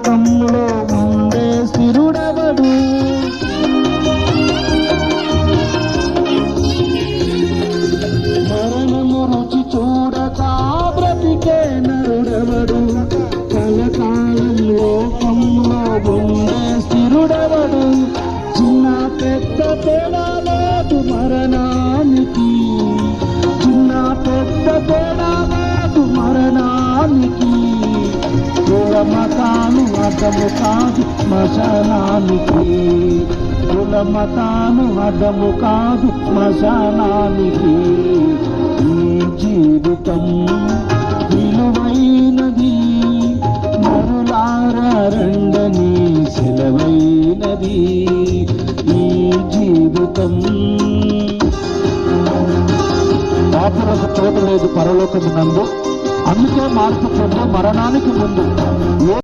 లోకంలో ఉండే స్థిరుడెవడు? మరణము రుచి చూడక బ్రతికే నరుడెవడు? కలకాలం లోకంలో ఉండే స్థిరుడెవడు? చిన్న పెద్ద తేడా లేదు మరణానికి, చిన్న పెద్ద తేడా లేదు మరణానికి. కుల మతాలు అడ్డము కాదు శ్మశానానికి, కుల మతాలు అడ్డము కాదు శ్మశానానికి. ఈ జీవితం విలువైనది, మరులారా రండని సెలవైనది. ఈ జీవితం పాపులకు చోటు లేదు పరలోకమునందు, అందుకే మార్పు పొంది మరణానికి ముందు